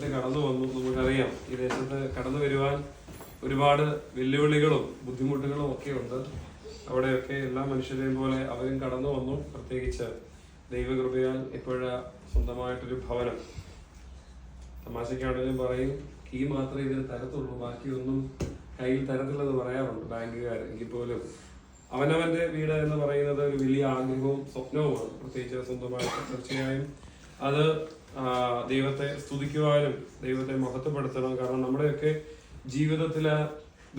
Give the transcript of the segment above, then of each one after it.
ദേശത്ത് കടന്നു വന്നു. നമുക്കറിയാം ഈ ദേശത്ത് കടന്നു വരുവാൻ ഒരുപാട് വെല്ലുവിളികളും ബുദ്ധിമുട്ടുകളും ഒക്കെ ഉണ്ട്. അവിടെയൊക്കെ എല്ലാ മനുഷ്യരെയും പോലെ അവരും കടന്നു വന്നു. പ്രത്യേകിച്ച് ദൈവകൃപയാൽ ഇപ്പോഴാ സ്വന്തമായിട്ടൊരു ഭവനം, തമാശക്കാണെങ്കിലും പറയും കീ മാത്രമേ ഇതിന് തരത്തുള്ളൂ, ബാക്കിയൊന്നും കയ്യിൽ തരത്തില്ലെന്ന് പറയാറുണ്ട് ബാങ്കുകാർ. എങ്കിൽ പോലും അവനവന്റെ വീട് എന്ന് പറയുന്നത് ഒരു വലിയ ആഗ്രഹവും സ്വപ്നവുമാണ്. പ്രത്യേകിച്ച് സ്വന്തമായിട്ട് തീർച്ചയായും അത് ദൈവത്തെ സ്തുതിക്കുവാനും ദൈവത്തെ മഹത്വപ്പെടുത്തണം. കാരണം നമ്മുടെയൊക്കെ ജീവിതത്തില്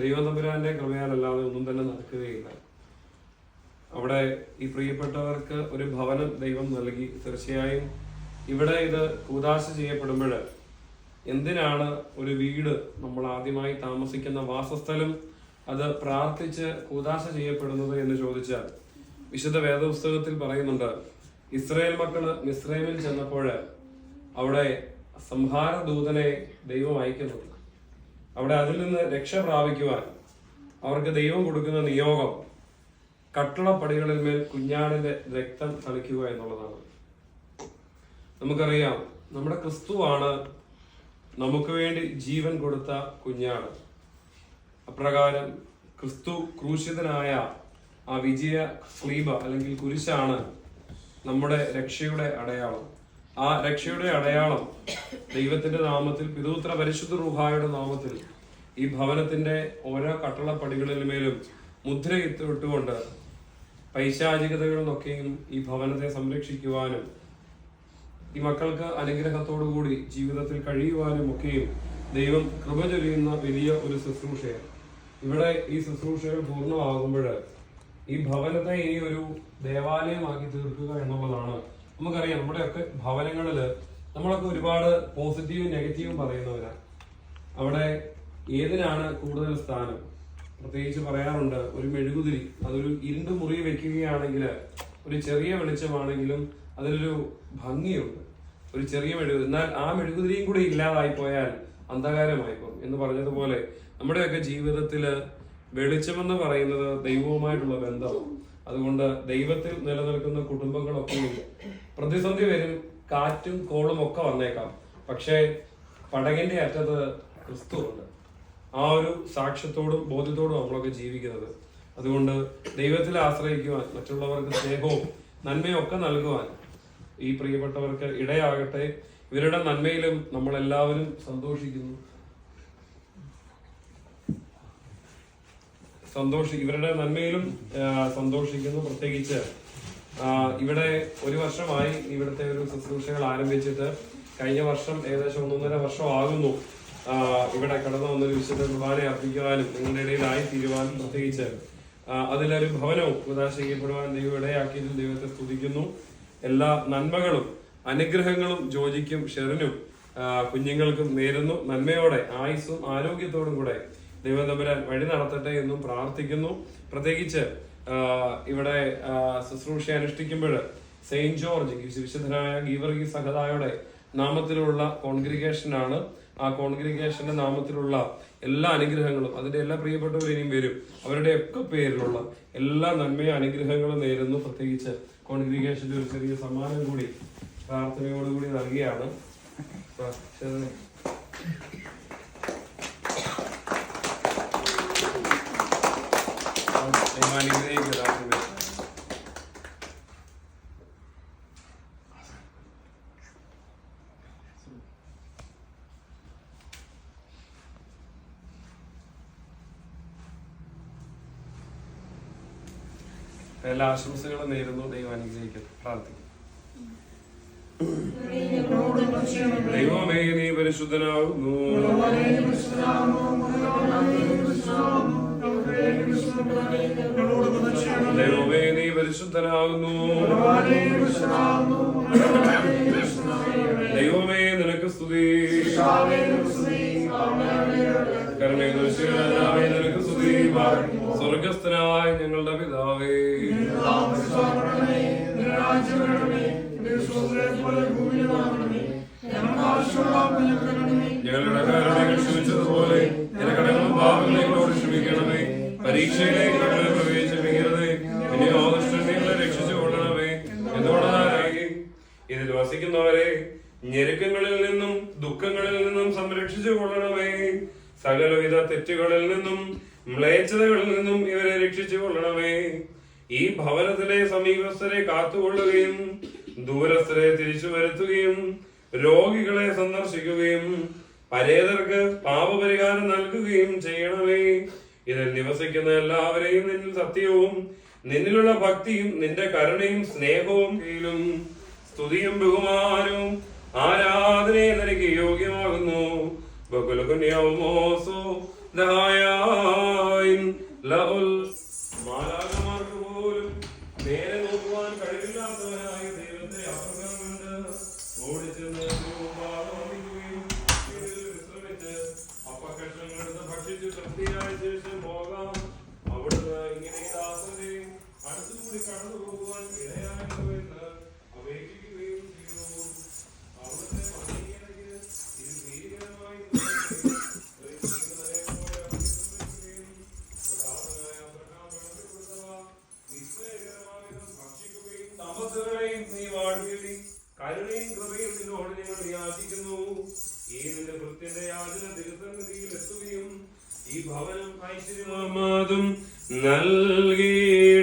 ദൈവം തമ്പുരാന്റെ കൃപയാലല്ലാതെ ഒന്നും തന്നെ നടക്കുകയില്ല. അവിടെ ഈ പ്രിയപ്പെട്ടവർക്ക് ഒരു ഭവനം ദൈവം നൽകി. തീർച്ചയായും ഇവിടെ ഇത് കൂദാശ ചെയ്യപ്പെടുമ്പോൾ എന്തിനാണ് ഒരു വീട്, നമ്മൾ ആദ്യമായി താമസിക്കുന്ന വാസസ്ഥലം, അത് പ്രാർത്ഥിച്ച് കൂദാശ ചെയ്യപ്പെടുന്നത് എന്ന് ചോദിച്ചാൽ വിശുദ്ധ വേദപുസ്തകത്തിൽ പറയുന്നുണ്ട്, ഇസ്രായേൽ മക്കള് മിസ്രൈമിൽ ചെന്നപ്പോൾ അവിടെ സംഹാര ദൂതനെ ദൈവം അയക്കുന്നുണ്ട്. അവിടെ അതിൽ നിന്ന് രക്ഷ പ്രാപിക്കുവാൻ അവർക്ക് ദൈവം കൊടുക്കുന്ന നിയോഗം കട്ടളപ്പടികളിൽ മേൽ കുഞ്ഞാടിന്റെ രക്തം തളിക്കുക എന്നുള്ളതാണ്. നമുക്കറിയാം നമ്മുടെ ക്രിസ്തുവാണ് നമുക്ക് വേണ്ടി ജീവൻ കൊടുത്ത കുഞ്ഞാട്. അപ്രകാരം ക്രിസ്തു ക്രൂശിതനായ ആ വിജയ സ്ലീബ അല്ലെങ്കിൽ കുരിശാണ് നമ്മുടെ രക്ഷയുടെ അടയാളം. ആ രക്ഷയുടെ അടയാളം ദൈവത്തിന്റെ നാമത്തിൽ, പിതൃത്ര പരിശുദ്ധ റൂഹായുടെ നാമത്തിൽ ഈ ഭവനത്തിന്റെ ഓരോ കട്ടളപ്പടികളിലുമേലും മുദ്രയിട്ടുകൊണ്ട് പൈശാചികതകളിൽ നിന്നൊക്കെയും ഈ ഭവനത്തെ സംരക്ഷിക്കുവാനും ഈ മക്കൾക്ക് അനുഗ്രഹത്തോടുകൂടി ജീവിതത്തിൽ കഴിയുവാനും ഒക്കെയും ദൈവം കൃപ ചൊരിയുന്ന വലിയ ഒരു ശുശ്രൂഷയാണ്. ഇവിടെ ഈ ശുശ്രൂഷകൾ പൂർണ്ണമാകുമ്പോൾ ഈ ഭവനത്തെ ഇനി ഒരു ദേവാലയമാക്കി തീർക്കുക എന്നുള്ളതാണ്. നമുക്കറിയാം നമ്മുടെയൊക്കെ ഭവനങ്ങളില് നമ്മളൊക്കെ ഒരുപാട് പോസിറ്റീവും നെഗറ്റീവും പറയുന്നവരാണ്. അവിടെ ഏതിനാണ് കൂടുതൽ സ്ഥാനം? പ്രത്യേകിച്ച് പറയാറുണ്ട്, ഒരു മെഴുകുതിരി അതൊരു ഇരുണ്ട് മുറി വെക്കുകയാണെങ്കിൽ ഒരു ചെറിയ വെളിച്ചമാണെങ്കിലും അതിലൊരു ഭംഗിയുണ്ട്, ഒരു ചെറിയ മെഴുകുതിരി. എന്നാൽ ആ മെഴുകുതിരിയും കൂടി ഇല്ലാതായി പോയാൽ അന്ധകാരമായിപ്പോകും എന്ന് പറഞ്ഞതുപോലെ നമ്മുടെയൊക്കെ ജീവിതത്തില് വെളിച്ചമെന്ന് പറയുന്നത് ദൈവവുമായിട്ടുള്ള ബന്ധമാണ്. അതുകൊണ്ട് ദൈവത്തിൽ നിലനിൽക്കുന്ന കുടുംബങ്ങളൊക്കെയും പ്രതിസന്ധി വരും, കാറ്റും കോളും ഒക്കെ വന്നേക്കാം, പക്ഷേ പടകിന്റെ അറ്റത്ത് ക്രിസ്തുവുണ്ട്. ആ ഒരു സാക്ഷ്യത്തോടും ബോധ്യത്തോടും നമ്മളൊക്കെ ജീവിക്കുന്നത്. അതുകൊണ്ട് ദൈവത്തിൽ ആശ്രയിക്കുവാൻ, മറ്റുള്ളവർക്ക് സ്നേഹവും നന്മയും ഒക്കെ നൽകുവാൻ ഈ പ്രിയപ്പെട്ടവർക്ക് ഇടയാകട്ടെ. ഇവരുടെ നന്മയിലും നമ്മളെല്ലാവരും സന്തോഷിക്കുന്നു. ഇവരുടെ നന്മയിലും സന്തോഷിക്കുന്നു. പ്രത്യേകിച്ച് ഇവിടെ ഒരു വർഷമായി ഇവിടുത്തെ ഒരു ശുശ്രൂഷകൾ ആരംഭിച്ചിട്ട്. കഴിഞ്ഞ വർഷം ഏകദേശം 1.5 വർഷം ആകുന്നു ഇവിടെ കടന്നു വന്നൊരു വിശുദ്ധ കുർബാന അർപ്പിക്കുവാനും നിങ്ങളുടെ ഇടയിലായി തീരുവാനും, പ്രത്യേകിച്ച് അതിലൊരു ഭവനവും കൂദാശ ചെയ്യപ്പെടുവാൻ ദൈവം ഇടയാക്കിയതിൽ ദൈവത്തെ സ്തുതിക്കുന്നു. എല്ലാ നന്മകളും അനുഗ്രഹങ്ങളും ജോജിക്കും ഷെറിനും കുഞ്ഞുങ്ങൾക്കും നേരുന്നു. നന്മയോടെ ആയുസ്സും ആരോഗ്യത്തോടും കൂടെ ദൈവം തമ്പുരാൻ വഴി നടത്തട്ടെ എന്നും പ്രാർത്ഥിക്കുന്നു. പ്രത്യേകിച്ച് ഇവിടെ ശുശ്രൂഷ അനുഷ്ഠിക്കുമ്പോൾ സെയിന്റ് ജോർജ് വിശുദ്ധനായ ഗീവർഗീസ് സഹദായുടെ നാമത്തിലുള്ള കോൺഗ്രിഗേഷനാണ്. ആ കോൺഗ്രിഗേഷന്റെ നാമത്തിലുള്ള എല്ലാ അനുഗ്രഹങ്ങളും, അതിന്റെ എല്ലാ പ്രിയപ്പെട്ടവരും ഇനിയും വരും, അവരുടെയൊക്കെ പേരിലുള്ള എല്ലാ നന്മയും അനുഗ്രഹങ്ങളും നേരുന്നു. പ്രത്യേകിച്ച് കോൺഗ്രിഗേഷന്റെ ഒരു ചെറിയ സമ്മാനം കൂടി പ്രാർത്ഥനയോടുകൂടി നൽകിയാണ്. എല്ലാ ആശംസകളും നേരുന്നു. ദൈവം അനുഗ്രഹിക്കട്ടെ. പ്രാർത്ഥിക്കും. ദൈവമേ, നീ പരിശുദ്ധനാകുന്നു. ദൈവമേ, നീ പരിശുദ്ധനാകുന്നു. ദൈവമേ, നിനക്ക് സ്തുതി. നിനക്ക് സ്തുതി. സ്വർഗസ്ഥനായ ഞങ്ങളുടെ പിതാവേ, ഞങ്ങളുടെ കടങ്ങൾ ക്ഷമിച്ചതുപോലെ കടങ്ങളും പാപങ്ങളോട് ക്ഷമിക്കണമേ. പരീക്ഷയിലേക്ക് ഞങ്ങളെ പ്രവേശിപ്പിക്കരുതേ, പിന്നെ ഓദുഷ്ടങ്ങളെ രക്ഷിച്ചു കൊള്ളണമേ. എന്തുകൊണ്ടായി ഇതിൽ വസിക്കുന്നവരെ ഞെരുക്കങ്ങളിൽ നിന്നും ദുഃഖങ്ങളിൽ ദോഷങ്ങളിൽ നിന്നും സംരക്ഷിച്ചു കൊള്ളണമേ. സകലവിധ തെറ്റുകളിൽ നിന്നും മ്ലേച്ഛതകളിൽ നിന്നും ഇവരെ രക്ഷിച്ചു കൊള്ളണമേ. ഈ ഭവനത്തിലെ സമീപസ്ഥരെ കാത്തുകൊള്ളുകയും ദൂരസ്ഥരെ തിരിച്ചു വരുത്തുകയും രോഗികളെ സന്ദർശിക്കുകയും പരേതർക്ക് പാപപരിഹാരം നൽകുകയും ചെയ്യണമേ. ഇതിൽ നിവസിക്കുന്ന എല്ലാവരെയും നിന്നിൽ സത്യവും നിന്നിലുള്ള ഭക്തിയും നിന്റെ കരുണയും സ്നേഹവും കീഴും സ്തുതിയും ബഹുമാനവും ആരാധനയും നിനക്ക് യോഗ്യമാകുന്നു. മാലാഖമാർക്ക് പോലും നേരെ നോക്കുവാൻ കഴിവില്ലാത്തവനായ ദൈവത്തെ അപ്രകാരം കണ്ട് ഓടിച്ചെന്ന് വിശ്രമിച്ച് അപ്പക്കഷങ്ങളെടുത്ത് ഭക്ഷിച്ച് തൃപ്തിയായ ശേഷം പോകാം. അവിടുന്ന് ഇങ്ങനെ ദാസന്റെ അടുത്തുകൂടി കടന്നു പോകുവാൻ ഇടയായിരുന്നു എന്ന് അപേക്ഷിക്കുകയും ചെയ്തു. അവിടുത്തെ പണിയിലേക്ക് ഇത് ഭീകരമായി നീ വാഴുകയും കരുണയും കൃപയും നിന്നോട് ഞങ്ങൾ യാചിക്കുന്നു. ഈ നിന്റെ കൃത്യന്റെ യാചന തിരുസന്നിധിയിൽ എത്തുകയും ഈ ഭവനം ഐശ്വര്യമാതും നൽകിയിടേണമേ.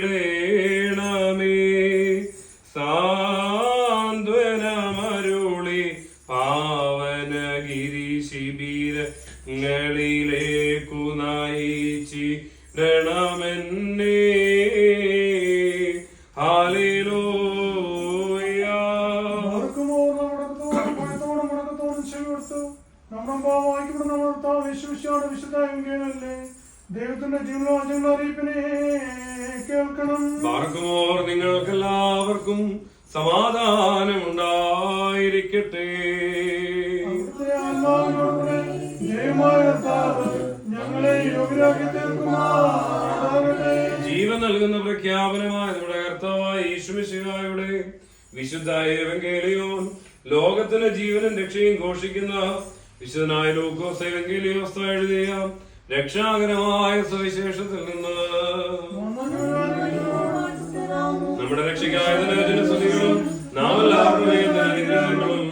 സാന്ത്വനമരുളി പാവനഗിരി ശിബിരങ്ങളിലേക്കു നയിച്ചിടണമെന്നേ. ദൈവത്തിന്റെ ജീവനോചന അറിയിപ്പിനെ കേൾക്കണം. നിങ്ങൾക്കെല്ലാവർക്കും സമാധാനം ഉണ്ടായിരിക്കട്ടെ. ജീവൻ നൽകുന്ന പ്രഖ്യാപനമായ നമ്മുടെ കർത്താവായ യേശുമിശിഹായുടെ വിശുദ്ധ എവങ്കേലിയോൻ ലോകത്തിന് ജീവനും രക്ഷയും ഘോഷിക്കുന്ന വിശുദ്ധനായ ലൂക്കോസ് എവങ്കേലിയോസ് എഴുതിയ രക്ഷാകരമായ സുവിശേഷത്തിൽ നിന്ന് നമ്മുടെ രക്ഷയ്ക്കായ സ്തുതികളും നാം എല്ലാവരുടെയും അനുഗ്രഹങ്ങളും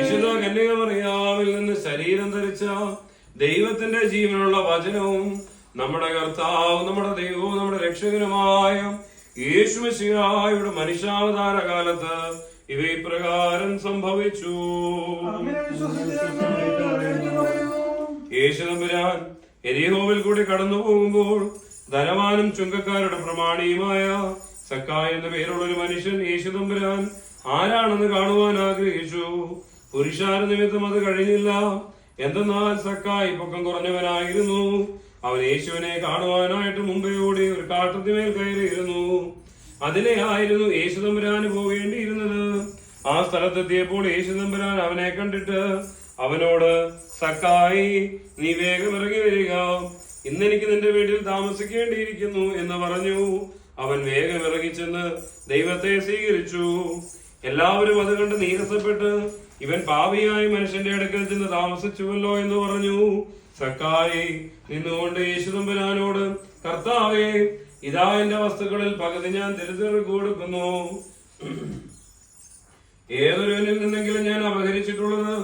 വിശുദ്ധ കന്യകമറിയാമിൽ നിന്ന് ശരീരം ധരിച്ച ദൈവത്തിന്റെ ജീവനുള്ള വചനവും നമ്മുടെ കർത്താവും നമ്മുടെ ദൈവവും നമ്മുടെ രക്ഷകനുമായ യേശുമിശിഹായുടെ മനുഷ്യാവതാര കാലത്ത് ഇവ ഇപ്രകാരം സംഭവിച്ചു. യേശുതമ്പുരാൻ എരിഹോവിൽ കൂടി കടന്നു പോകുമ്പോൾ ധനവാനും ചുങ്കക്കാരുടെ പ്രമാണിയുമായ സക്കായ് എന്ന പേരുള്ള ഒരു മനുഷ്യൻ യേശുതമ്പുരാൻ ആരാണെന്ന് കാണുവാൻ ആഗ്രഹിച്ചു. പുരുഷാര നിമിത്തം അത് കഴിഞ്ഞില്ല. എന്തെന്നാൽ സക്കായ് പൊക്കം കുറഞ്ഞവനായിരുന്നു. അവൻ യേശുവിനെ കാണുവാനായിട്ട് മുമ്പേ ഓടി ഒരു കാട്ടത്തിമേൽ കയറിയിരുന്നു. അതിലെയായിരുന്നു യേശുതമ്പുരാന് പോകേണ്ടിയിരുന്നത്. ആ സ്ഥലത്തെത്തിയപ്പോൾ യേശുതമ്പുരാൻ അവനെ കണ്ടിട്ട് അവനോട്, സക്കായി, നീ വേഗം ഇറങ്ങി വരിക, ഇന്നെനിക്ക് നിന്റെ വീട്ടിൽ താമസിക്കേണ്ടിയിരിക്കുന്നു എന്ന് പറഞ്ഞു. അവൻ വേഗം ഇറങ്ങിച്ചെന്ന് ദൈവത്തെ സ്വീകരിച്ചു. എല്ലാവരും അത് കണ്ട് നീരസപ്പെട്ട്, ഇവൻ പാപിയായ മനുഷ്യന്റെ അടുക്കൽ ചെന്ന് താമസിച്ചുവല്ലോ എന്ന് പറഞ്ഞു. സക്കായി നിന്നുകൊണ്ട് യേശുതമ്പുരാനോട്, കർത്താവേ, ഇതാ എന്റെ വസ്തുക്കളിൽ പകുതി ഞാൻ ദരിദ്രർക്ക് കൊടുക്കുന്നു. ഏതൊരുവനിൽ നിന്നെങ്കിലും ഞാൻ അപഹരിച്ചിട്ടുള്ളത്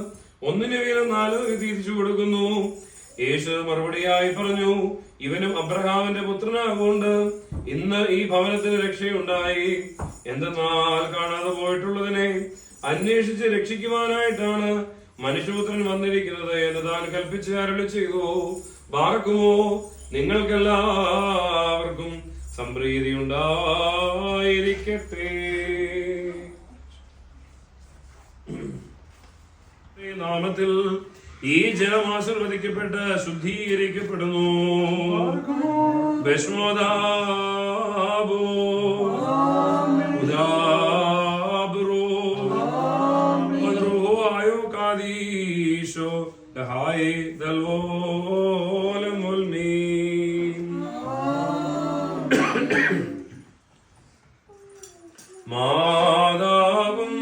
ഒന്നിന് വീതം 4 തിരിച്ചു കൊടുക്കുന്നു. യേശു മറുപടിയായി പറഞ്ഞു, ഇവനും അബ്രഹാമിന്റെ പുത്രനാകൊണ്ട് ഇന്ന് ഈ ഭവനത്തിന് രക്ഷയുണ്ടായി. എന്തെന്നാൽ കാണാതെ പോയിട്ടുള്ളതിനെ അന്വേഷിച്ച് രക്ഷിക്കുവാനായിട്ടാണ് മനുഷ്യപുത്രൻ വന്നിരിക്കുന്നത് എന്ന് താൻ കൽപ്പിച്ച് അരുളി ചെയ്തു. ബാറക്കുമോ, നിങ്ങൾക്കെല്ലാവർക്കും സംപ്രീതി ഉണ്ടായിരിക്കട്ടെ. നാമത്തിൽ ഈ ജനം ആശീർവദിക്കപ്പെട്ട് ശുദ്ധീകരിക്കപ്പെടുന്നു. ബശ്മോദാബോ ഉദാബ്രോ മദ്റുഹോ ആയോ കാദീശോ ലഹായി ദൽവോലം മുൽമീൻ. മാതാവും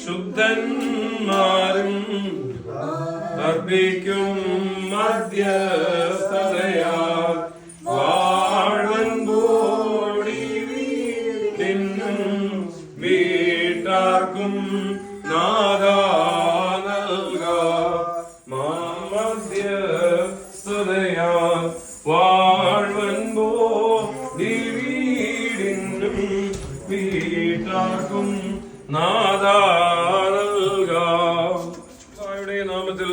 ശുദ്ധന്മാരും അർപ്പിക്കും മധ്യസ്ഥതയാൽ വാഴ്വൻ ബോടി വീട്ടിനും വീട്ടാർക്കും നാദാ ശുശ്രൂഹായുടെ നാമത്തിൽ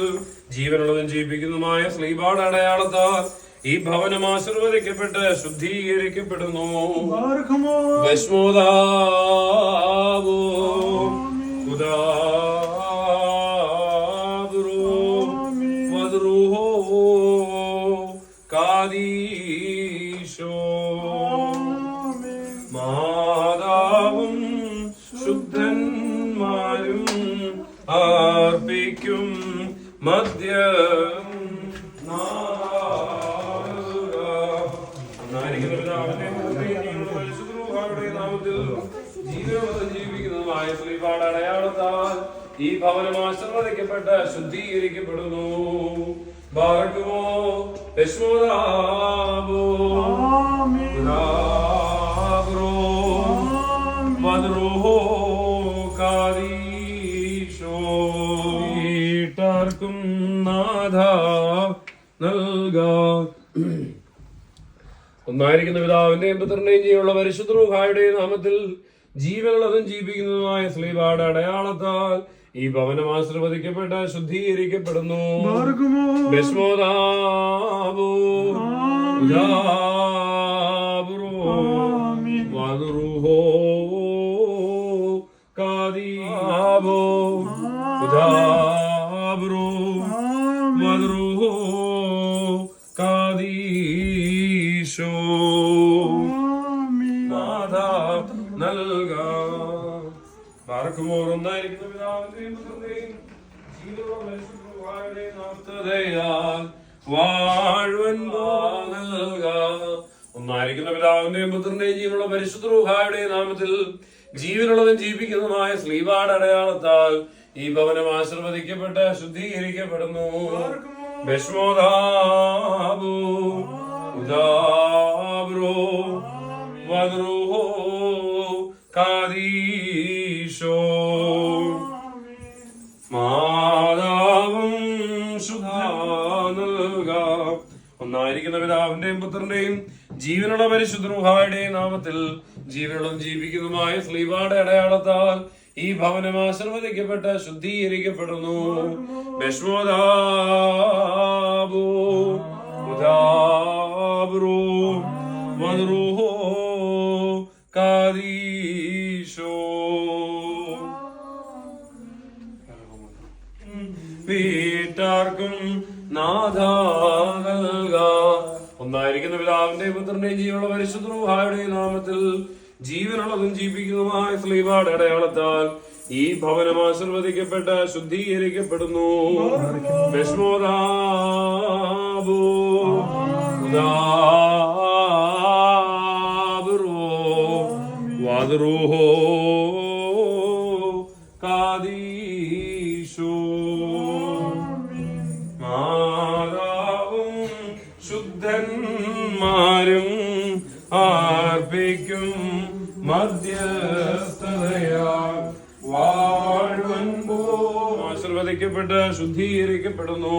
ജീവനുള്ളതും ജീവിപ്പിക്കുന്നതുമായ ശ്ലീബാട് അടയാളത്താൽ ഈ ഭവനം ആശീർവദിക്കപ്പെട്ട് ശുദ്ധീകരിക്കപ്പെടുന്നു. ഭസ്മോദാവോ ഉദാബുറോ വദ്രുഹോ കാദീശോ. മാതാവും ശുദ്ധന്മാരും അർപ്പിക്കും മദ്യം ജീവിക്കുന്നതുമായ ശ്ലീബാട് അടയാളത്താൽ ഈ ഭവനം ആശീർവദിക്കപ്പെട്ട് ശുദ്ധീകരിക്കപ്പെടുന്നു. ബാറക്കുമോ ഭസ്മോദാവോ ഉദാബുറോ വദ്രുഹോ കാദീശോ. വീട്ടാർക്കും നാഥ നൽകാം. ഒന്നായിരിക്കുന്ന പിതാവിന്റെയും പുത്രന്റെയും ജീവനുള്ള പരിശുദ്ധ റൂഹായുടെ നാമത്തിൽ ജീവനുള്ളതും ജീവിക്കുന്നതുമായ ശ്ലീബാട് അടയാളത്താൽ ഈ ഭവനം ആശീർവദിക്കപ്പെട്ട് ശുദ്ധീകരിക്കപ്പെടുന്നു. ഭസ്മോദാവോ ഉദാബുറോ വദ്രുഹോ കാദീശോ. ഉദാബുറോ വദ്രുഹോ കാദീശോ. മാതാ നൽകാം. പാർക്കുമോർ ഒന്നായിരിക്കുന്ന പിതാവിന്റെയും പുത്രന്റെയും ജീവനുള്ള പരിശുദ്ധ നാമത്തിൽ വാഴ്വൻ നൽകാം. ഒന്നായിരിക്കുന്ന പിതാവിന്റെയും പുത്രന്റെയും ജീവനുള്ള പരിശുദ്ധ റൂഹായുടെ നാമത്തിൽ ജീവനുള്ളതും ജീവിക്കുന്നതുമായ ശ്ലീബാട് അടയാളത്താൽ ഈ ഭവനം ആശീർവദിക്കപ്പെട്ട് ശുദ്ധീകരിക്കപ്പെടുന്നു. ഭസ്മോദാവോ ഉദാബുറോ വദ്രുഹോ കാദീശോ. മാതാവും ശുദ്ധ നൽകാം. ഒന്നായിരിക്കുന്ന പിതാവിന്റെയും പുത്രന്റെയും ജീവനുള്ള പരിശുദ്ധ റൂഹായുടെയും നാമത്തിൽ ജീവനുള്ളതും ജീവിക്കുന്നതുമായ ശ്ലീബാട് അടയാളത്താൽ ഈ ഭവനം ആശീർവദിക്കപ്പെട്ട് ശുദ്ധീകരിക്കപ്പെടുന്നു. ഭസ്മോദാവോ ഉദാബുറോ വദ്രുഹോ കാദീശോ. വീട്ടാർക്കും നാഥ നൽകാം. ഒന്നായിരിക്കുന്ന പിതാവിന്റെയും പുത്രന്റെയും ജീവനുള്ള പരിശുദ്ധ റൂഹായുടെ നാമത്തിൽ ജീവനുള്ളതും ജീവിക്കുന്നതുമായ ശ്ലീബാട് അടയാളത്താൽ ഈ ഭവനം ആശീർവദിക്കപ്പെട്ട് ശുദ്ധീകരിക്കപ്പെടുന്നു. ഭസ്മോദാവോ ഉദാബുറോ വദ്രുഹോ കാദീശോ. മാതാവും ശുദ്ധന്മാരും അർപ്പിക്കും മധ്യസ്ഥതയാ വാഴ്വൻപോ ആശീർവദിക്കപ്പെട്ട് ശുദ്ധീകരിക്കപ്പെടുന്നു.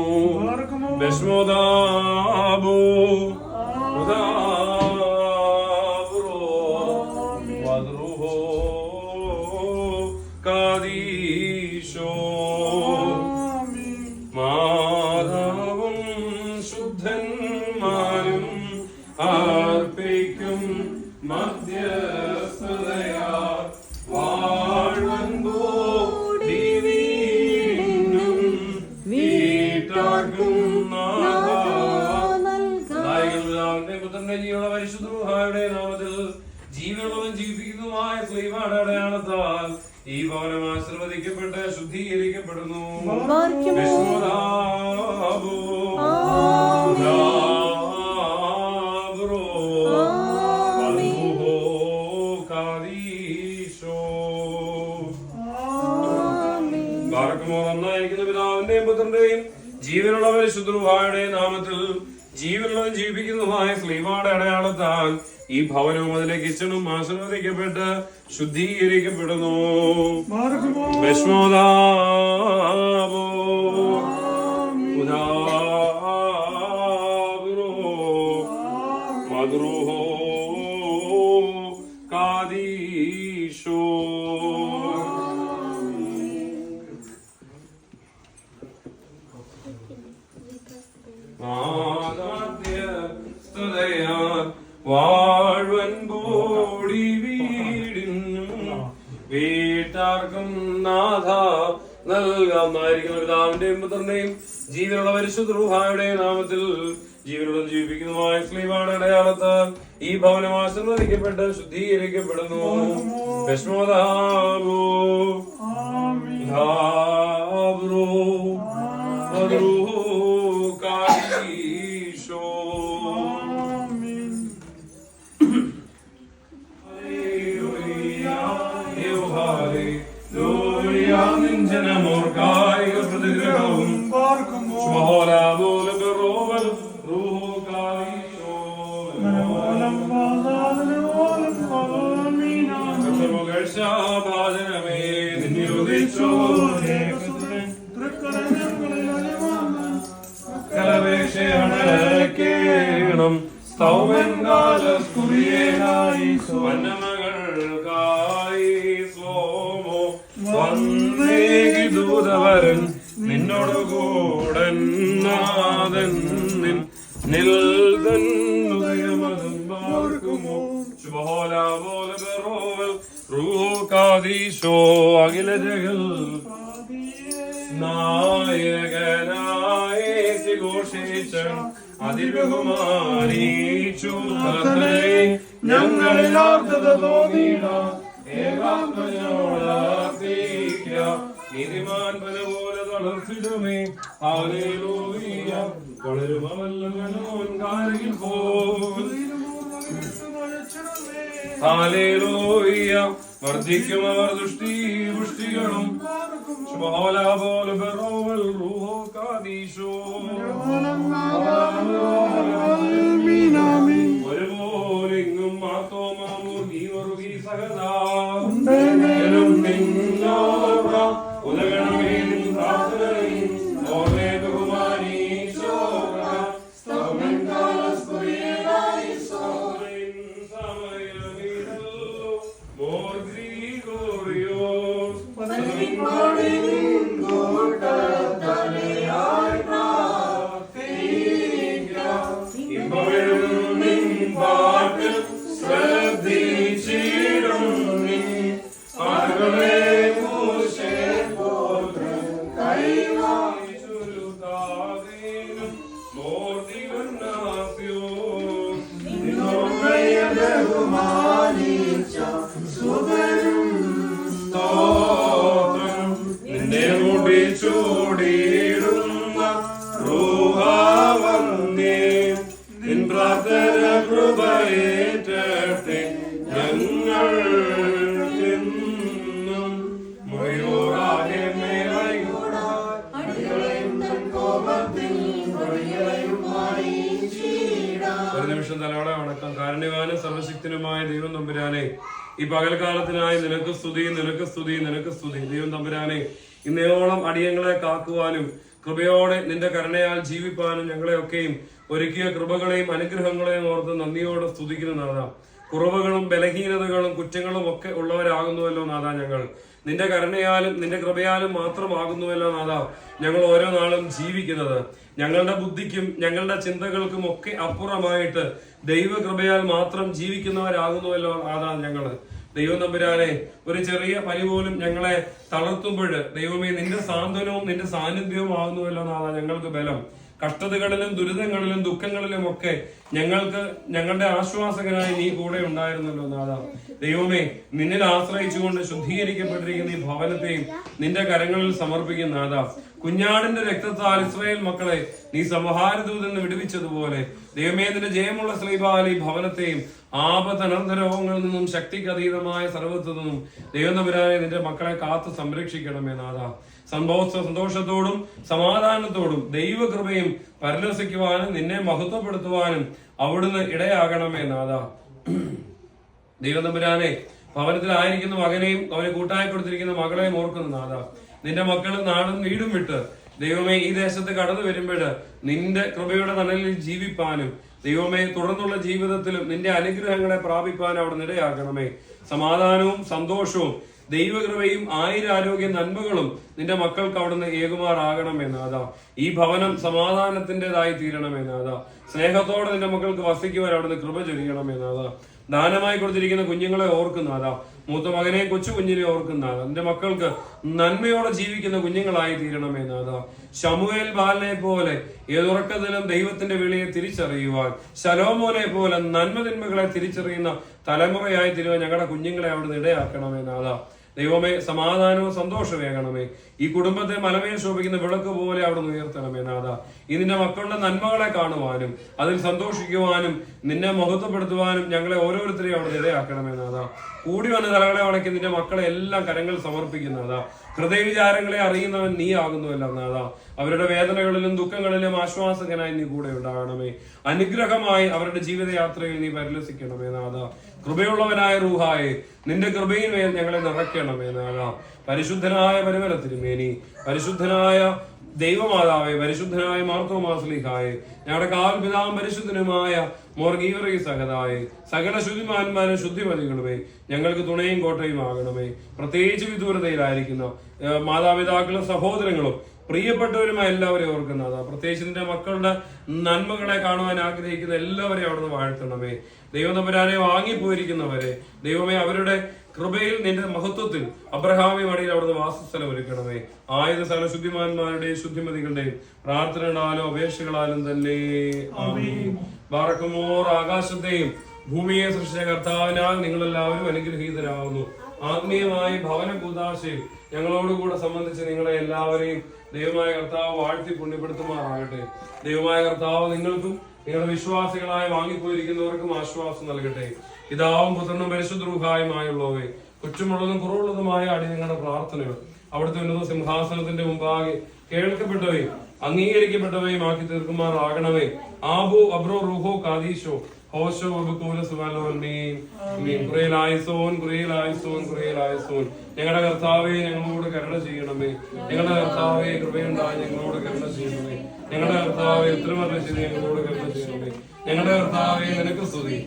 ഭസ്മോദാവോ ഉദാബുറോ വദ്രുഹോ കാദീശോ. മാതാവും ശുദ്ധന്മാരും അർപ്പിക്കും മധ്യസ്ഥതയാ വാഴ്വൻപോ ദിവീനും വീട്ടാർക്കും പുത്രന്റെ ജീവനുള്ള പരിശുദ്ധ റൂഹായുടെ നാമത്തിൽ ജീവനുള്ളതും ജീവിപ്പിക്കുന്നതുമായ ശ്ലീബാട് അടയാളത്താൽ ഈ ഭവനം ആശീർവദിക്കപ്പെട്ട് ശുദ്ധീകരിക്കപ്പെടുന്നു. ഭസ്മോദാവോ ഉദാബുറോ വദ്രുഹോ കാദീശോ. ബാറക്കുമോർ ഒന്നായിരിക്കുന്ന പിതാവിന്റെയും പുത്രന്റെയും ജീവനുള്ള പരിശുദ്ധ റൂഹായുടെ നാമത്തിൽ ജീവനുള്ളതും ജീവിപ്പിക്കുന്നതുമായ ശ്ലീബാട് അടയാളത്താൽ ഈ ഭവനവും അതിലെ കിച്ചണും ആശീർവദിക്കപ്പെട്ട് ശുദ്ധീകരിക്കപ്പെടുന്നു. ഭസ്മോദാവോ ഉദാബുറോ വദ്രുഹോ കാദീശോ. വാഴ്വൻപോടി വീടിനും വീട്ടാർക്കും നാഥ നൽകാവുന്നതായിരിക്കും. പിതാവിന്റെയും പുത്രന്റെയും ജീവനുള്ള പരിശുദ്ധ റൂഹായുടെയും നാമത്തിൽ ജീവനുള്ള ജീവിപ്പിക്കുന്നതുമായ സ്ലീവാണ് അടയാളത്താൽ ഈ ഭവനം ആശീർവദിക്കപ്പെട്ട് ശുദ്ധീകരിക്കപ്പെടുന്നു. വിഷ്ണുദാവോ ധാവ്രോ കാരീശോ ജനമോർക്കായിക പ്രതിഗ്രഹവും ഭാജനമേ നിന്നിരുദിച്ചോ കലവേഷണം സൗമൻ കാലസ്കുറിയേനായി വന്നമകൾക്കായി സോമോ വന്നേകി ദൂതവരൻ നിന്നോട് കൂടൻ നാഥൻ നിൽതൻ ഉദയമതും പാർക്കുമോ ശുഭഹോലാവോലബറോവൽ റൂഹാദീശോ അഖില ജഗൽ നായകനായി ഘോഷിച്ച അതിബഹുമാനീച്ചു ഞങ്ങളിൽ ആർദ്രത തോന്നിയിട ഏകാത്മജോടാർത്തിക്ക നീതിമാൻ പോലെ തളർത്തിടുമേ ഹല്ലേലൂയ വളരുമവല്ലവനോൻ കാരിൽ പോൽ ഹല്ലേലൂയ വർദ്ധിക്കും അവർ പുഷ്ടികളും ഒരുപോലെങ്ങും മാത്തോമാമോ നീ മറുകി സഹതാ ഉദകണമേ പ്രാർത്ഥനയും ഓമേ ബഹുമാനീശോ കാരുണ്യവാനും സർവശക്തനുമായ ദൈവം തമ്പുരാനെ, ഈ പകൽക്കാലത്തിനായി നിനക്ക് സ്തുതി, നിനക്ക് സ്തുതി, നിനക്ക് സ്തുതി. ദൈവം തമ്പുരാനെ, ഇന്നയോളം അടിയങ്ങളെ കാക്കുവാനും കൃപയോടെ നിന്റെ കരുണയാൽ ജീവിപ്പാനും ഞങ്ങളെയൊക്കെയും ഒരുക്കിയ കൃപകളെയും അനുഗ്രഹങ്ങളെയും ഓർത്ത് നന്ദിയോടെ സ്തുതിക്കുന്ന നാഥ. കുറവുകളും ബലഹീനതകളും കുറ്റങ്ങളും ഒക്കെ ഉള്ളവരാകുന്നുവല്ലോ നാഥ. ഞങ്ങൾ നിന്റെ കരുണയാലും നിന്റെ കൃപയാലും മാത്രമാകുന്നുവല്ലോ നാഥ ഞങ്ങൾ ഓരോ നാളും ജീവിക്കുന്നത്. ഞങ്ങളുടെ ബുദ്ധിക്കും ഞങ്ങളുടെ ചിന്തകൾക്കും ഒക്കെ അപ്പുറമായിട്ട് ദൈവകൃപയാൽ മാത്രം ജീവിക്കുന്നവരാകുന്നുവല്ലോ നാഥ ഞങ്ങള്. ദൈവം തമ്പുരാനെ, ഒരു ചെറിയ പനി പോലും ഞങ്ങളെ തളർത്തുമ്പോൾ ദൈവമേ നിന്റെ സാന്ത്വനവും നിന്റെ സാന്നിധ്യവും ആകുന്നുവല്ലോ നാഥ ഞങ്ങൾക്ക് ബലം. കഷ്ടതകളിലും ദുരിതങ്ങളിലും ദുഃഖങ്ങളിലും ഒക്കെ ഞങ്ങളുടെ ആശ്വാസകനായി നീ കൂടെ ഉണ്ടായിരുന്നല്ലോ നാഥ. ദൈവമേ, നിന്നിൽ ആശ്രയിച്ചുകൊണ്ട് ശുദ്ധീകരിക്കപ്പെട്ടിരിക്കുന്ന ഈ ഭവനത്തെയും നിന്റെ കരങ്ങളിൽ സമർപ്പിക്കുന്ന നാഥ. കുഞ്ഞാടിന്റെ രക്തത്താൽ ഇസ്രായേൽ മക്കളെ നീ സംഹാരദൂതെന്ന് വിടുവിച്ചതുപോലെ ദൈവമേ നിന്റെ ജയമുള്ള ശ്രീബാൽ ഈ ഭവനത്തെയും ആപത്ത് അനർത്ഥ രോഗങ്ങളിൽ നിന്നും ശക്തിക്ക് അതീതമായ സർവ്വത്തു നിന്നും ദൈവം തമ്പുരാനെ നിന്റെ മക്കളെ കാത്തു സംരക്ഷിക്കണമേ നാഥ. സന്തോഷത്തോടും സമാധാനത്തോടും ദൈവകൃപയും പരിലസിക്കുവാനും നിന്നെ മഹത്വപ്പെടുത്തുവാനും അവിടുന്ന് ഇടയാകണമേ നാഥ. ദൈവം തമ്പുരാനെ, ഭവനത്തിലായിരിക്കുന്ന മകനെയും അവനെ കൂട്ടായി കൊടുത്തിരിക്കുന്ന മകളെയും ഓർക്കുന്നു നാഥ. നിന്റെ മക്കൾ നാടും വീടും വിട്ട് ദൈവമേ ഈ ദേശത്ത് കടന്നു വരുമ്പോൾ നിന്റെ കൃപയുടെ തണലിൽ ജീവിപ്പാനും ദൈവമേ തുടർന്നുള്ള ജീവിതത്തിലും നിന്റെ അനുഗ്രഹങ്ങളെ പ്രാപിപ്പാനും അവിടെ ഇടയാക്കണമേ. സമാധാനവും സന്തോഷവും ദൈവകൃപയും 1000 ആരോഗ്യ നന്മകളും നിന്റെ മക്കൾക്ക് അവിടുന്ന് ഏകുമാറാകണമേ നാഥ. ഈ ഭവനം സമാധാനത്തിൻ്റെതായി തീരണമേ നാഥ. സ്നേഹത്തോടെ നിന്റെ മക്കൾക്ക് വസിക്കുവാൻ അവിടുന്ന് കൃപ ചൊരിയണമേ നാഥ. ദാനമായി കൊടുത്തിരിക്കുന്ന കുഞ്ഞുങ്ങളെ ഓർക്കുന്നാഥ. മൂത്ത മകനെ കൊച്ചു കുഞ്ഞിനെ ഓർക്കുന്നാഥ. നിന്റെ മക്കൾക്ക് നന്മയോടെ ജീവിക്കുന്ന കുഞ്ഞുങ്ങളായി തീരണമേ നാഥ. ശമൂവേൽ ബാലനെ പോലെ ഏതുറക്കത്തിലും ദൈവത്തിന്റെ വിളിയെ തിരിച്ചറിയുവാൻ, ശലോമോനെ പോലെ നന്മതിന്മകളെ തിരിച്ചറിയുന്ന തലമുറയായി തീരുവാൻ ഞങ്ങളുടെ കുഞ്ഞുങ്ങളെ അവിടുന്ന് ഇടയാക്കണമേ നാഥ. ദൈവമേ, സമാധാനവും സന്തോഷമേകണമേ. ഈ കുടുംബത്തെ മലമേൽ ശോഭിക്കുന്ന വിളക്ക് പോലെ അവിടുന്ന് ഉയർത്തണമേ നാഥ. ഈ നിന്റെ മക്കളുടെ നന്മകളെ കാണുവാനും അതിൽ സന്തോഷിക്കുവാനും നിന്നെ മഹത്വപ്പെടുത്തുവാനും ഞങ്ങളെ ഓരോരുത്തരെയും അവിടുന്ന് ഇടയാക്കണമേ നാഥ. കൂടി വന്ന തലകളെ വണക്കി നിന്റെ മക്കളെ എല്ലാം കരങ്ങൾ സമർപ്പിക്കുന്നതാ. ഹൃദയവിചാരങ്ങളെ അറിയുന്നവൻ നീ ആകുന്നുവല്ല നാഥ. അവരുടെ വേദനകളിലും ദുഃഖങ്ങളിലും ആശ്വാസകനായി നീ കൂടെ ഉണ്ടാകണമേ. അനുഗ്രഹമായി അവരുടെ ജീവിതയാത്രയിൽ നീ പരിലസിക്കണമേ നാഥ. കൃപയുള്ളവനായ റൂഹായെ, നിന്റെ കൃപയിൽ മേൽ ഞങ്ങളെ നിറയ്ക്കണമേ നാഥ. പരിശുദ്ധനായ പരിമല തിരുമേനി, പരിശുദ്ധനായ ദൈവമാതാവേ, പരിശുദ്ധനായ മാർത്തോമാസ്ലിഹായെ, ഞങ്ങളുടെ കാൽപിതാവും പരിശുദ്ധനുമായ മോർഗീവറി സഹതായെ, സകല ശുദ്ധിമാന്മാരും ശുദ്ധിമതികളുമേ, ഞങ്ങൾക്ക് തുണയും കോട്ടയും ആകണമേ. പ്രത്യേകിച്ച് വിദൂരതയിലായിരിക്കുന്ന മാതാപിതാക്കളും സഹോദരങ്ങളും പ്രിയപ്പെട്ടവരുമായ എല്ലാവരെയും ഓർക്കുന്നതാ. പ്രത്യേകിച്ച് നിന്റെ മക്കളുടെ നന്മകളെ കാണുവാൻ ആഗ്രഹിക്കുന്ന എല്ലാവരെയും അവിടുന്ന് വാഴ്ത്തണമേ. ദൈവതമ്പുരാനെ വാങ്ങിപ്പോയിരിക്കുന്നവരെ ദൈവമേ, അവരുടെ കൃപയിൽ നിന്റെ മഹത്വത്തിൽ അബ്രഹാമി മടിയിൽ അവിടുന്ന് വാസസ്ഥലം ഒരുക്കണമേ. ആയുധ സകല ശുദ്ധിമാന്മാരുടെയും ശുദ്ധിമതികളുടെയും പ്രാർത്ഥനകളാലും അപേക്ഷകളാലും തന്നെ ആമീൻ. ബാറക്കുമോർ. ആകാശത്തെയും ഭൂമിയെ സൃഷ്ടിച്ച കർത്താവിനാൽ നിങ്ങളെല്ലാവരും അനുഗ്രഹീതരാകുന്നു. ആത്മീയമായ ഭവന കൂദാശയിൽ ഞങ്ങളോടുകൂടെ സംബന്ധിച്ച് നിങ്ങളെ എല്ലാവരെയും ദൈവമായ കർത്താവ് വാഴ്ത്തി പുണ്യപ്പെടുത്തുമാറാകട്ടെ. ദൈവമായ കർത്താവ് നിങ്ങൾക്കും നിങ്ങളുടെ വിശ്വാസികളായി വാങ്ങിപ്പോയിരിക്കുന്നവർക്കും ആശ്വാസം നൽകട്ടെ. പിതാവും പുത്രനും പരിശുദ്ധ റൂഹായുമായുള്ളവേ, കുറ്റമുള്ളതും കുറവുള്ളതുമായ ഞങ്ങളുടെ പ്രാർത്ഥനകൾ അവിടുത്തെ ഉന്നത സിംഹാസനത്തിന്റെ മുമ്പാകെ കേൾക്കപ്പെട്ടവയും അംഗീകരിക്കപ്പെട്ടവയും ആക്കി തീർക്കുമാറാകണമേ. ആബു അബ്രോ റൂഹോ കാദീശോ ഹോശോ ഞങ്ങളുടെ കർത്താവെ, ഞങ്ങളോട് കരുണ ചെയ്യണമേ. ഞങ്ങളുടെ കർത്താവെ, കൃപയുണ്ടായി ഞങ്ങളോട് കരുണ ചെയ്യണമേ. ഞങ്ങളുടെ കർത്താവെ, ഉത്തരമല്ല ചെയ്ത് ഞങ്ങളോട് കരുണ ചെയ്യണമേ. ഞങ്ങളുടെ കർത്താവെ, നിനക്ക് സ്തുതി.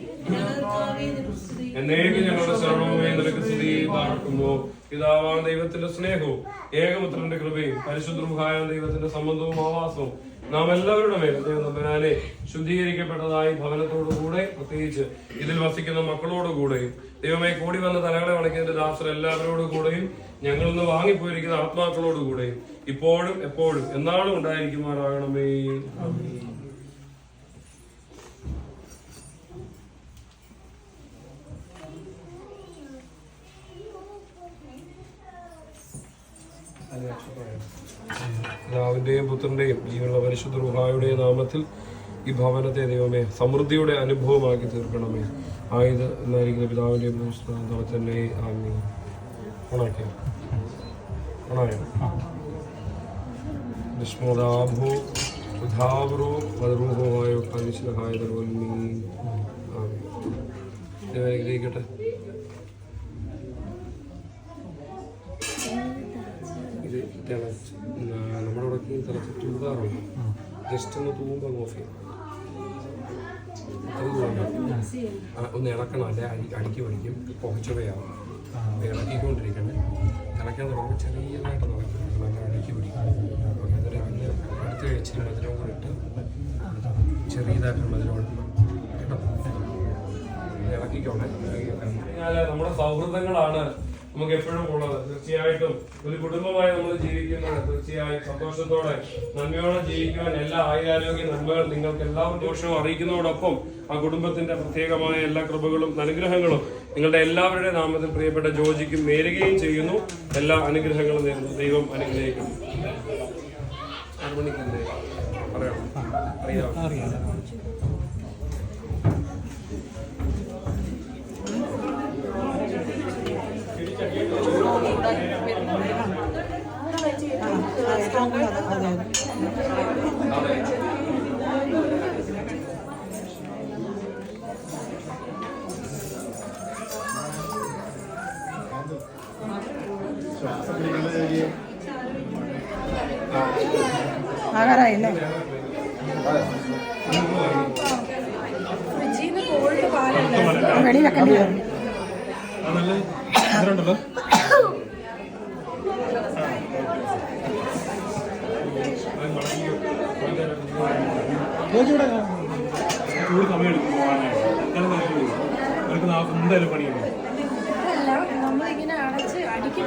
എന്നേക്കും ഞങ്ങളുടെ ശരണവുമേ നിനക്ക് സ്തുതി പാർക്കുന്നു. പിതാവാൻ ദൈവത്തിന്റെ സ്നേഹവും ഏകപുത്രന്റെ കൃപയും പരിശുദ്ധ റൂഹായ ദൈവത്തിന്റെ സംബന്ധവും ആവാസവും നാം എല്ലാവരുടെ മേലും ദൈവം തമ്പുരാനെ ശുദ്ധീകരിക്കപ്പെട്ടതായി ഭവനത്തോടുകൂടെ, പ്രത്യേകിച്ച് ഇതിൽ വസിക്കുന്ന മക്കളോടുകൂടെയും ദൈവമേ, കൂടി വന്ന തലകളെ വണക്കിയതിന്റെ ദാസർ എല്ലാവരോടും കൂടെയും ഞങ്ങളിൽ നിന്ന് വാങ്ങിപ്പോയിരിക്കുന്ന ആത്മാക്കളോടുകൂടെയും ഇപ്പോഴും എപ്പോഴും എന്നാളും ഉണ്ടായിരിക്കുമാറാകണമേ. പിതാവിന്റെയും പുത്രന്റെയും ജീവനുള്ള പരിശുദ്ധ റൂഹായുടെയും നാമത്തിൽ ഈ ഭവനത്തെ ദൈവമേ സമൃദ്ധിയുടെ അനുഭവമാക്കി തീർക്കണമേ. ആയത് എന്നായിരിക്കുന്ന പിതാവിന്റെയും തന്നെ ആമീൻ. ഓണാക്കിയോ ഓണായോ വിസ്മോദാഭോ ഉധാവ്രോ മധുരൂഹമായോ കാനിശ്വരഹായതോൽമീ ആമീൻ. ദൈവം അനുഗ്രഹിക്കട്ടെ. ഇത് നമ്മുടെ അവിടെ തിളച്ച് തൂതാറുണ്ട്. ജസ്റ്റ് ഒന്ന് തൂമ്പ് ഓഫ് ചെയ്യണം. ഒന്ന് ഇളക്കണം, അല്ലെ അടിക്ക് പിടിക്കും, പുകച്ചുവയാവും. ഇളക്കിക്കൊണ്ടിരിക്കണേ. ഇളക്കാൻ തുടങ്ങുമ്പോൾ ചെറിയതായിട്ട് നടക്കണം, അങ്ങനെ അടിക്ക് പിടിക്കും. എന്നിട്ട് അങ്ങ് അടുത്ത് കഴിച്ചിട്ട് മധുരം കൂടെ ഇട്ട് ചെറിയതായിട്ട് മധുരം ഇടണം കേട്ടോ. ഇളക്കിക്കോണേ. നമ്മുടെ സൗഹൃദങ്ങളാണ് നമുക്ക് എപ്പോഴും ഉള്ളത്. തീർച്ചയായിട്ടും ഒരു കുടുംബമായി നമ്മൾ ജീവിക്കുന്നത് തീർച്ചയായും സന്തോഷത്തോടെ നന്മയോടെ ജീവിക്കുവാൻ എല്ലാ ആയുരാരോഗ്യ നന്മകൾ നിങ്ങൾക്ക് എല്ലാവരും ദോഷവും അറിയിക്കുന്നതോടൊപ്പം ആ കുടുംബത്തിന്റെ പ്രത്യേകമായ എല്ലാ കൃപകളും അനുഗ്രഹങ്ങളും നിങ്ങളുടെ എല്ലാവരുടെ നാമത്തിൽ പ്രിയപ്പെട്ട ജോജിക്കും നേരുകയും ചെയ്യുന്നു. എല്ലാ അനുഗ്രഹങ്ങളും നേരുന്നു. ദൈവം അനുഗ്രഹിക്കുന്നു. അറിയാം. ആകാറായില്ലേ? വെളി വെക്കേണ്ടി വരും. സമയമെടുക്കും അവർക്ക് എന്തായാലും പണിയുണ്ട്. നമ്മളിങ്ങനെ അടച്ച് അടിക്കും.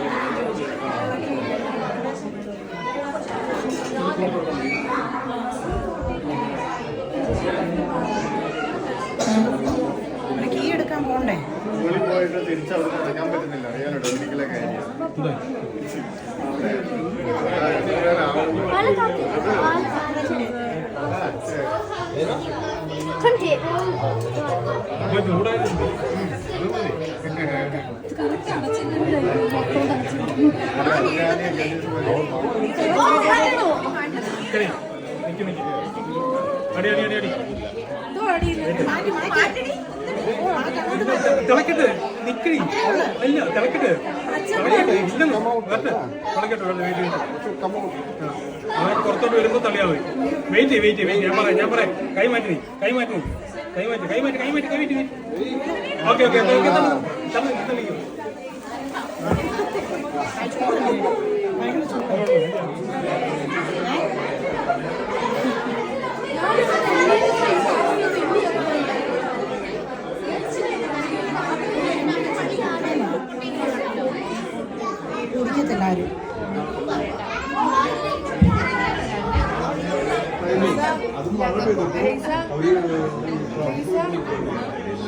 കീ എടുക്കാൻ പോണ്ടേ? സ്കൂളിൽ പോയിട്ട് തിരിച്ചവിടെ നടക്കാൻ പറ്റുന്നില്ല. അറിയാലോ ഡൊമിനിക്കിലെ കാര്യം. തിളക്കട്ടെ നിക്കടി അല്ല തിളക്കട്ടെ പുറത്തോട്ട് വരുമ്പോ തള്ളിയാ മതി. വെയിറ്റ് ഞാൻ പറയാം കൈ മാറ്റി ഓക്കെ തള്ളിക്കും. കുടിക്കത്തില്ല ആരും.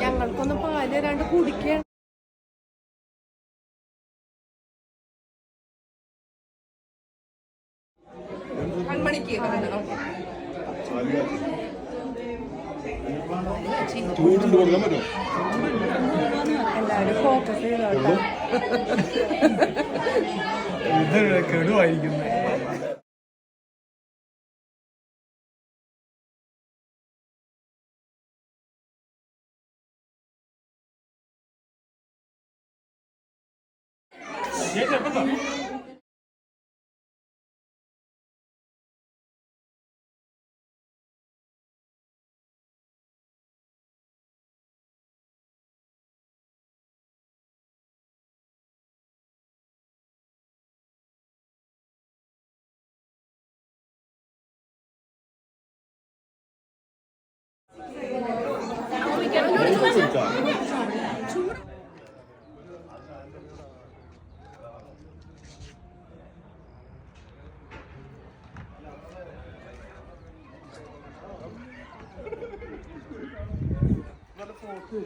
ഞങ്ങൾക്കൊന്നും പാല് തരാണ്ട് കുടിക്കാൻ മണിക്ക് ചൂടുണ്ട് കൊടുക്കാൻ പറ്റുമോ? എല്ലാവരും ഫോക്കസ് ചെയ്തോട്ടോ. കെടുവായിരിക്കുന്നത്. നല്ല ഫോട്ടോ